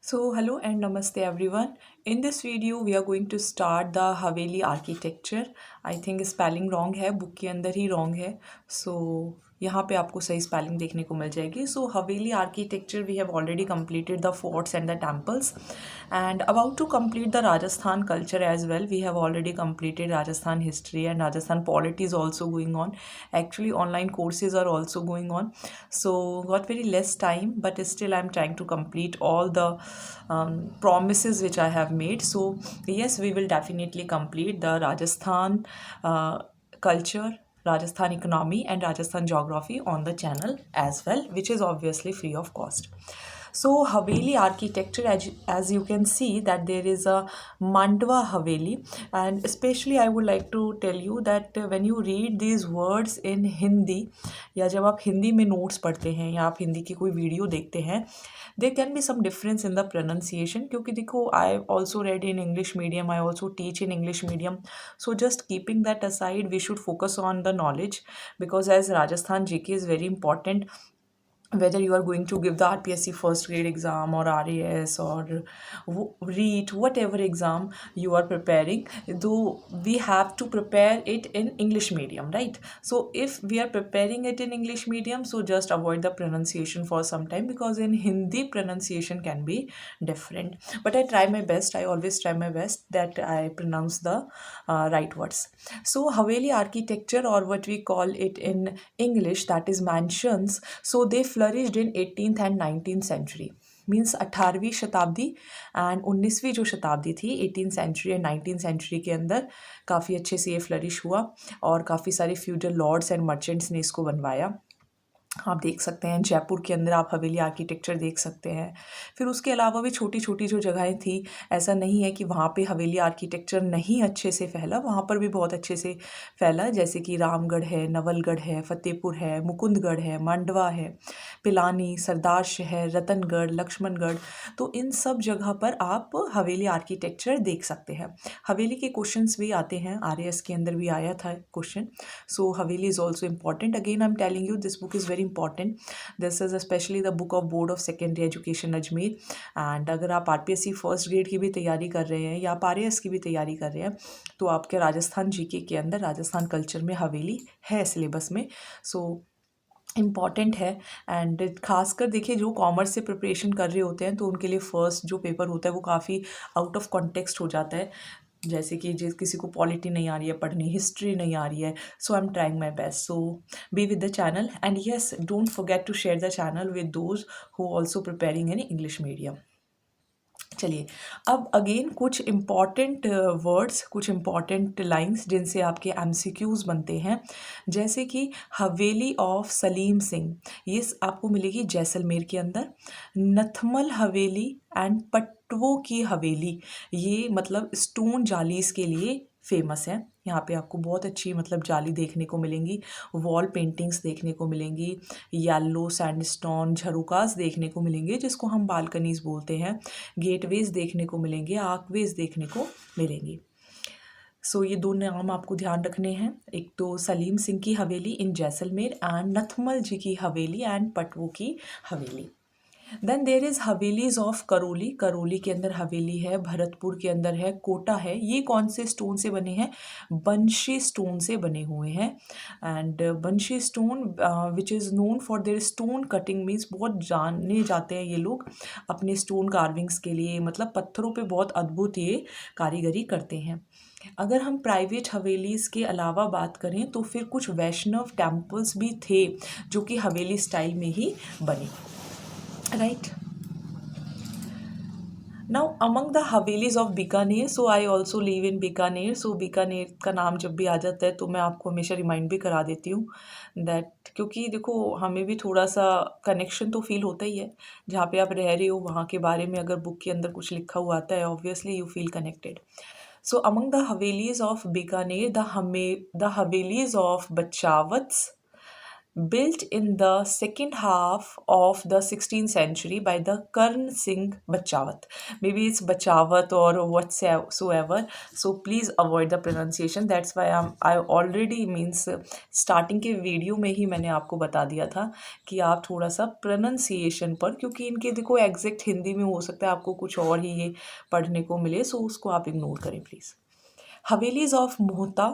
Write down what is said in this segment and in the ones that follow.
So hello and namaste everyone. In this video we are going to start the Haveli architecture. I think spelling wrong है, book के अंदर ही wrong है. So यहाँ पे आपको सही स्पेलिंग देखने को मिल जाएगी. So Haveli architecture we have already completed the forts and the temples and about to complete the Rajasthan culture as well. We have already completed Rajasthan history and Rajasthan polity is also going on. Actually online courses are also going on. So got very less time but still I'm trying to complete all the promises which I have made. So yes, we will definitely complete the Rajasthan culture, Rajasthan economy and Rajasthan geography on the channel as well, which is obviously free of cost. So Haveli architecture, as you can see that there is a Mandwa Haveli, and especially I would like to tell you that when you read these words in Hindi या जब आप हिंदी में notes पढ़ते हैं या आप हिंदी की कोई वीडियो देखते हैं, there can be some difference in the pronunciation. क्योंकि देखो I also read in English medium, I also teach in English medium. So just keeping that aside we should focus on the knowledge because as Rajasthan GK is very important, whether you are going to give the RPSC first grade exam or RAS or REIT, whatever exam you are preparing, though we have to prepare it in English medium, right? So if we are preparing it in English medium, so just avoid the pronunciation for some time because in Hindi pronunciation can be different. But I try my best. I always try my best that I pronounce the right words. So Haveli architecture, or what we call it in English, that is mansions. So they flourished in 18th and 19th century. Means 18वीं शताब्दी and 19वीं जो शताब्दी थी 18th century and 19th century के अंदर काफ़ी अच्छे से ये फ्लरिश हुआ और काफ़ी सारे फ्यूडल लॉर्ड्स एंड मर्चेंट्स ने इसको बनवाया. आप देख सकते हैं जयपुर के अंदर आप हवेली आर्किटेक्चर देख सकते हैं. फिर उसके अलावा भी छोटी छोटी जो जगहें थी, ऐसा नहीं है कि वहाँ पे हवेली आर्किटेक्चर नहीं अच्छे से फैला, वहाँ पर भी बहुत अच्छे से फैला. जैसे कि रामगढ़ है, नवलगढ़ है, फतेहपुर है, मुकुंदगढ़ है, मांडवा है, पिलानी, सरदार शहर, रतनगढ़, लक्ष्मणगढ़. तो इन सब जगह पर आप हवेली आर्किटेक्चर देख सकते हैं. हवेली के क्वेश्चंस भी आते हैं, RAS के अंदर भी आया था question. So Haveli is also important. Again I am telling you this book is very important. This is specially the book of board of secondary education Ajmer. And अगर आप RPSC फर्स्ट ग्रेड की भी तैयारी कर रहे हैं या आप RAS की भी तैयारी कर रहे हैं तो आपके राजस्थान GK के अंदर राजस्थान कल्चर में हवेली है सिलेबस में. सो इम्पॉर्टेंट है. एंड खासकर देखिए जो कॉमर्स से प्रिपरेशन कर रहे होते हैं तो उनके लिए फ़र्स्ट जो पेपर होता है वो काफ़ी आउट ऑफ कॉन्टेक्स्ट हो जाता है. जैसे कि जिस किसी को पॉलिटी नहीं आ रही है पढ़नी, हिस्ट्री नहीं आ रही है. So I am trying my best. So be with the channel and yes don't forget to share the channel with those who also preparing in English medium. चलिए अब अगेन कुछ इम्पॉर्टेंट वर्ड्स, कुछ important lines जिनसे आपके MCQs बनते हैं. जैसे कि हवेली ऑफ सलीम सिंह, ये आपको मिलेगी जैसलमेर के अंदर. नथमल हवेली एंड पटवों की हवेली, ये मतलब स्टोन जालीस के लिए फेमस है. यहाँ पे आपको बहुत अच्छी मतलब जाली देखने को मिलेंगी, वॉल पेंटिंग्स देखने को मिलेंगी, येलो सैंडस्टोन झरोकास देखने को मिलेंगे जिसको हम बालकनीज बोलते हैं, गेटवेज देखने को मिलेंगे, आर्कवेज देखने को मिलेंगी. सो ये दो नाम आपको ध्यान रखने हैं, एक तो सलीम सिंह की हवेली इन जैसलमेर एंड नथमल जी की हवेली एंड पटवों की haveli. Then there is havelis of Karauli. Karauli के अंदर हवेली है, भरतपुर के अंदर है, कोटा है. ये कौन से स्टोन से बने हैं? बंशी स्टोन से बने हुए हैं. And Banshi stone which is known for there stone cutting, means बहुत जाने जाते हैं ये लोग अपने स्टोन कार्विंग्स के लिए, मतलब पत्थरों पे बहुत अद्भुत ये कारीगरी करते हैं. अगर हम प्राइवेट हवेलीज़ के अलावा बात करें तो फिर कुछ वैष्णव टेम्पल्स भी थे जो कि हवेली स्टाइल में ही बने. Right. Now among the havelis of Bikaner, so I also live in Bikaner. सो बीकानेर का नाम जब भी आ जाता है तो मैं आपको हमेशा रिमाइंड भी करा देती हूँ दैट, क्योंकि देखो हमें भी थोड़ा सा कनेक्शन तो फील होता ही है. जहाँ पे आप रह रहे हो वहाँ के बारे में अगर बुक के अंदर कुछ लिखा हुआ आता है obviously you feel connected. So among the havelis of Bikaner, the havelis of Bachawats, built in the second half of the 16th century by the Karn Singh Bachawat. Maybe it's Bachawat or whatsoever. So please avoid the pronunciation. That's why I already means starting के video में ही मैंने आपको बता दिया था कि आप थोड़ा सा प्रोनाउंसिएशन पर, क्योंकि इनके देखो एग्जैक्ट हिंदी में हो सकता है आपको कुछ और ही ये पढ़ने को मिले, सो उसको आप इग्नोर करें प्लीज़. हवेलीज ऑफ मोहता,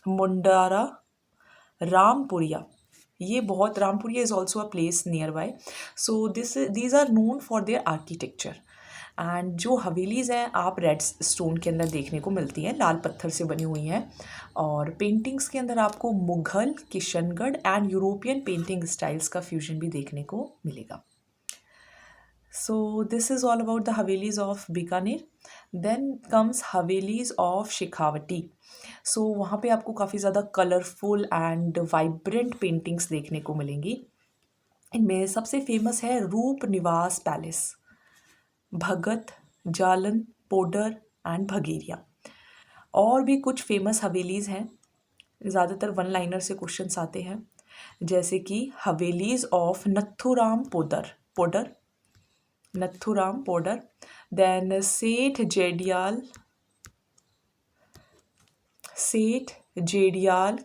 मुंडारा, रामपुरिया. ये बहुत, Rampuria is also a place near by. So these are known for their architecture. And जो हवेलीज़ हैं आप रेड स्टोन के अंदर देखने को मिलती हैं, लाल पत्थर से बनी हुई हैं. और पेंटिंग्स के अंदर आपको Mughal, Kishangarh and European painting styles का फ्यूजन भी देखने को मिलेगा. So this is all about the Havelis of Bikaner. Then comes Havelis of Shekhawati. So वहाँ पे आपको काफ़ी ज़्यादा कलरफुल एंड वाइब्रेंट पेंटिंग्स देखने को मिलेंगी. इनमें सबसे फेमस है रूप निवास palace, Bhagat, Jalan, powder and Bhageria. और भी कुछ फेमस हवेलीज़ हैं. ज़्यादातर वन लाइनर से क्वेश्चंस आते हैं, जैसे कि हवेलीज़ ऑफ नथुराम पोडर, नथुराम पोडर. देन सेठ जेडियाल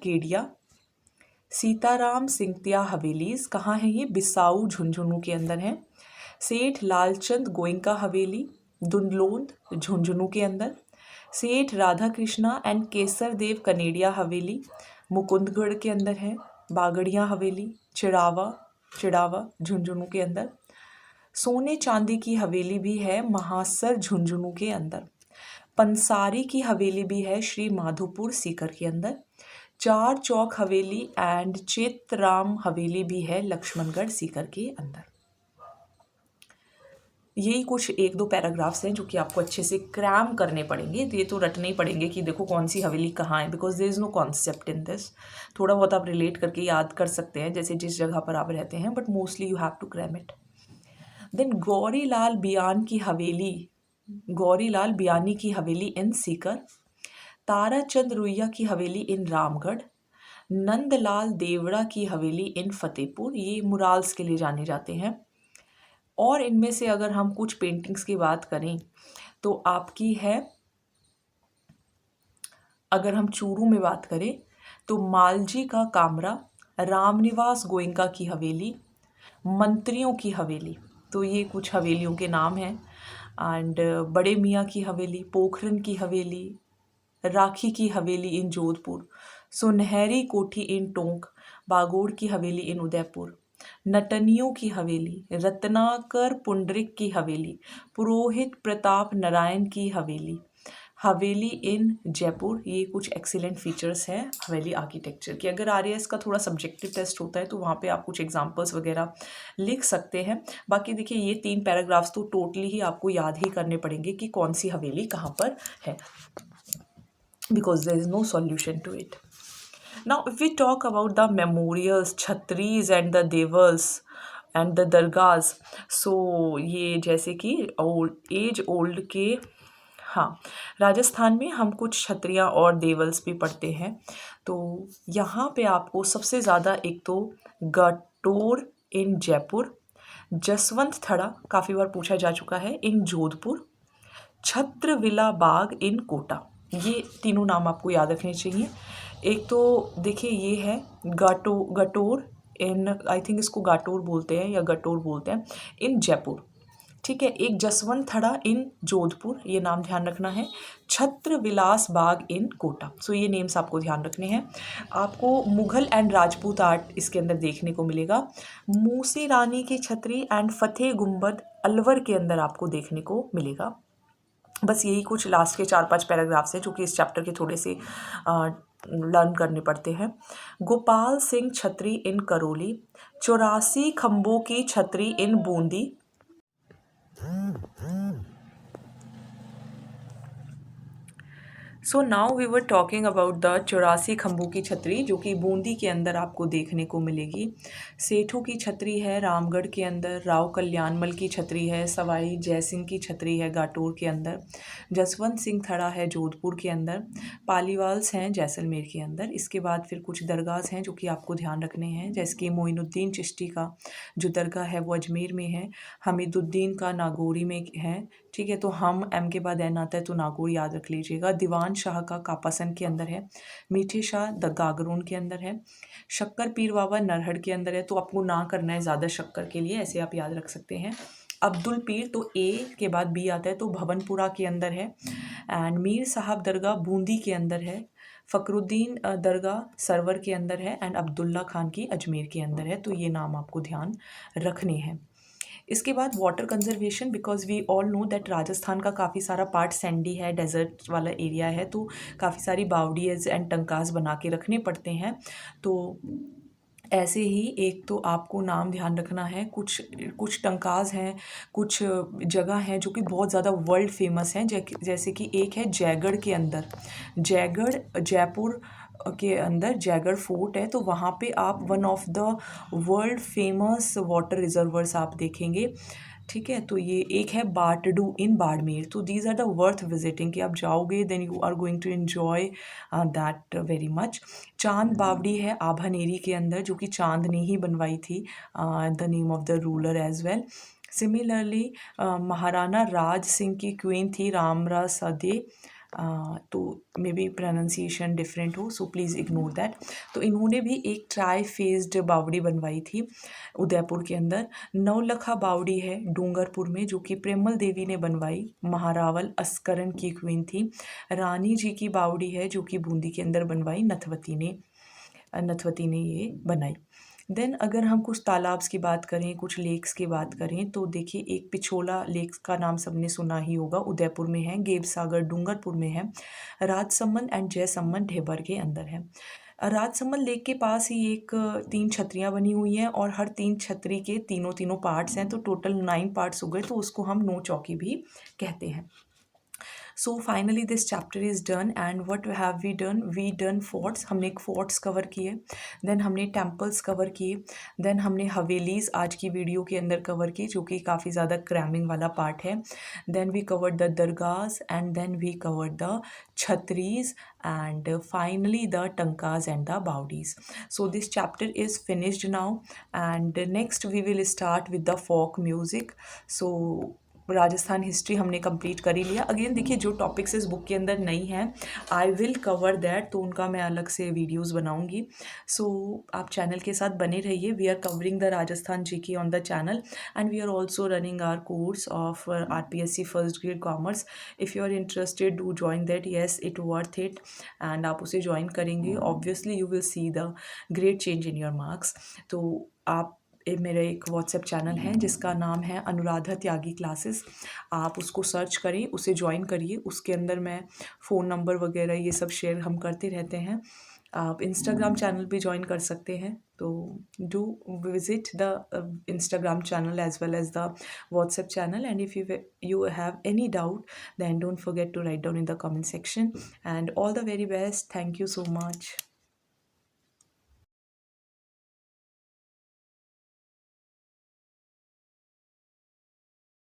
गेडिया, सीताराम सिंगतिया हवेलीज़. कहाँ है ये? बिसाऊ झुंझुनू के अंदर है. सेठ लालचंद गोइंका हवेली, दुनलोंद झुंझुनू के अंदर. सेठ राधा कृष्णा एंड केसर देव कनेडिया हवेली, मुकुंदगढ़ के अंदर है. बागड़िया हवेली, चिड़ावा झुंझुनू के अंदर. सोने चांदी की हवेली भी है महासर झुंझुनू के अंदर. पंसारी की हवेली भी है श्री माधोपुर सीकर के अंदर. चार चौक हवेली एंड चेतराम हवेली भी है लक्ष्मणगढ़ सीकर के अंदर. यही कुछ एक दो पैराग्राफ्स हैं जो कि आपको अच्छे से क्रैम करने पड़ेंगे. तो ये तो रटने ही पड़ेंगे कि देखो कौन सी हवेली कहाँ है, because there is no concept in this. थोड़ा बहुत आप रिलेट करके याद कर सकते हैं जैसे जिस जगह पर आप रहते हैं, but mostly you have to cram it. Then Gaurilal Biyani की हवेली इन सीकर. ताराचंद रुइया की हवेली इन रामगढ़. नंदलाल देवड़ा की हवेली इन फतेहपुर. ये मुराल्स के लिए जाने जाते हैं. और इनमें से अगर हम कुछ पेंटिंग्स की बात करें तो आपकी है, अगर हम चूरू में बात करें तो मालजी का कामरा, रामनिवास गोइंका की हवेली, मंत्रियों की हवेली. तो ये कुछ हवेलियों के नाम हैं. एंड बड़े मियाँ की हवेली, पोखरन की हवेली, राखी की हवेली इन जोधपुर, सुनहरी कोठी इन टोंक, बागोड़ की हवेली इन उदयपुर, नटनियों की हवेली, रत्नाकर पुंडरिक की हवेली, पुरोहित प्रताप नारायण की हवेली, हवेली इन जयपुर. ये कुछ एक्सीलेंट फीचर्स हैं हवेली आर्किटेक्चर की. अगर आरएएस का थोड़ा सब्जेक्टिव टेस्ट होता है तो वहाँ पे आप कुछ एग्जांपल्स वगैरह लिख सकते हैं. बाकी देखिए ये 3 पैराग्राफ्स तो टोटली ही आपको याद ही करने पड़ेंगे कि कौन सी हवेली कहाँ पर है, because there is no solution to it. Now if we talk about the memorials, chhatris and the devals and the dargahs, so ये जैसे कि ओल्ड के, हाँ, राजस्थान में हम कुछ छत्रियाँ और देवल्स भी पढ़ते हैं. तो यहाँ पे आपको सबसे ज़्यादा एक तो गटोर इन जयपुर, जसवंत थड़ा काफ़ी बार पूछा जा चुका है इन जोधपुर, छत्रविला बाग इन कोटा. ये तीनों नाम आपको याद रखने चाहिए. एक तो देखिए ये है गटोर इन, आई थिंक इसको गाटोर बोलते हैं या गटोर बोलते हैं, इन जयपुर. ठीक है. एक जसवंत थड़ा इन जोधपुर, ये नाम ध्यान रखना है. छत्र विलास बाग इन कोटा. सो ये नेम्स आपको ध्यान रखने हैं. आपको मुग़ल एंड राजपूत आर्ट इसके अंदर देखने को मिलेगा. मूसी रानी की छतरी एंड फतेह गुंबद अलवर के अंदर आपको देखने को मिलेगा. बस यही कुछ लास्ट के 4-5 पैराग्राफ्स हैं जो कि इस चैप्टर के थोड़े से लर्न करने पड़ते हैं. गोपाल सिंह छतरी इन करौली, 84 खम्भों की छतरी in Bundi. So now we were talking about the 84 खम्भों की छतरी जो कि बूंदी के अंदर आपको देखने को मिलेगी। सेठू की छतरी है रामगढ़ के अंदर, राव कल्याणमल की छतरी है सवाई जयसिंह की छतरी है गाटोर के अंदर, जसवंत सिंह थड़ा है जोधपुर के अंदर, पालीवाल्स हैं जैसलमेर के अंदर। इसके बाद फिर कुछ दरगाहs हैं जो कि आपको ध्यान रखने हैं, जैसे कि मोइनुद्दीन चिश्ती का जो दरगाह है वो अजमेर में है, हमीदुद्दीन का नागौरी में है। ठीक है, तो हम एम के बाद एन आता है तो नागौर याद रख लीजिएगा। दीवान शाह का कापासन के अंदर है, मीठे शाह द गागरून के अंदर है, शक्कर पीर बाबा नरहड़ के अंदर है। तो आपको ना करना है ज़्यादा शक्कर के लिए, ऐसे आप याद रख सकते हैं। अब्दुल पीर तो ए के बाद बी आता है तो भवनपुरा के अंदर है। एंड मीर साहब दरगाह बूंदी के अंदर है, फ़खरुद्दीन दरगाह सरवर के अंदर है, एंड अब्दुल्ला खान की अजमेर के अंदर है। तो ये नाम आपको ध्यान रखने हैं। इसके बाद water conservation, because we all know that Rajasthan का काफ़ी सारा पार्ट सैंडी है, डेजर्ट वाला एरिया है, तो काफ़ी सारी बावड़ीज एंड टंकास बना के रखने पड़ते हैं। तो ऐसे ही एक तो आपको नाम ध्यान रखना है, कुछ कुछ टंकास हैं, कुछ जगह हैं जो कि बहुत ज़्यादा वर्ल्ड फेमस हैं, जैसे कि एक है जयगढ़ के अंदर, जयगढ़ जयपुर के अंदर जयगढ़ फोर्ट है। तो वहाँ पे आप one of the world famous water reservoirs आप देखेंगे। ठीक है, तो ये एक है बाटडू इन बाड़मेर। तो these are the worth visiting, कि आप जाओगे then you are going to enjoy that very much. Chand Baori है आभानेरी के अंदर जो कि चांद ने ही बनवाई थी, the name of the ruler as well. Similarly Maharana Raj Singh की क्वीन थी रामरा सदे, तो मे बी प्रोनाउंसिएशन डिफरेंट हो, सो प्लीज़ इग्नोर दैट। तो इन्होंने भी एक ट्राई फेस्ड बावड़ी बनवाई थी उदयपुर के अंदर। नवलखा बावड़ी है डूंगरपुर में जो कि प्रेमल देवी ने बनवाई, महारावल अस्करन की क्वीन थी। रानी जी की बावड़ी है जो कि बूंदी के अंदर बनवाई, नथवती ने ये बनाई। देन अगर हम कुछ तालाब्स की बात करें, कुछ लेक्स की बात करें, तो देखिए एक पिछोला लेक का नाम सबने सुना ही होगा, उदयपुर में है। गेव सागर डूंगरपुर में है। राजसमंद एंड जयसमंद ढेबर के अंदर है। राजसमंद लेक के पास ही एक 3 छतरियाँ बनी हुई हैं और हर 3 छतरी के तीनों तीनों पार्ट्स हैं, तो टोटल 9 पार्ट्स हो गए, तो उसको हम नौ चौकी भी कहते हैं। So finally this chapter is done and what have we done forts, हमने एक फोर्ट्स कवर किए, देन हमने टेम्पल्स कवर किए, देन हमने हवेलीज़ आज की वीडियो के अंदर कवर की जो कि काफ़ी ज़्यादा क्रैमिंग वाला पार्ट है, then we covered the dargahs and then we covered the chhatris and finally the tankas and the baudis. So this chapter is finished now and next we will start with the folk music. So Rajasthan history हमने complete कर ही लिया। Again देखिए जो topics इस book के अंदर नहीं हैं आई विल कवर दैट, तो उनका मैं अलग से वीडियोस बनाऊंगी। सो आप चैनल के साथ बने रहिए। We are covering the Rajasthan GK on the channel and we are also running our course of RPSC first grade commerce. If you are interested do join that, yes it worth it, and आप उसे join करेंगे obviously you will see the great change in your marks. तो आप मेरा एक WhatsApp channel है जिसका नाम है अनुराधा त्यागी क्लासेस, आप उसको सर्च करें, उसे ज्वाइन करिए। उसके अंदर मैं फ़ोन नंबर वगैरह ये सब शेयर हम करते रहते हैं। आप इंस्टाग्राम चैनल भी ज्वाइन कर सकते हैं, तो do visit the Instagram channel as well as the WhatsApp channel, and if you have any doubt then don't forget to write down in the comment section, and all the very best. Thank you so much.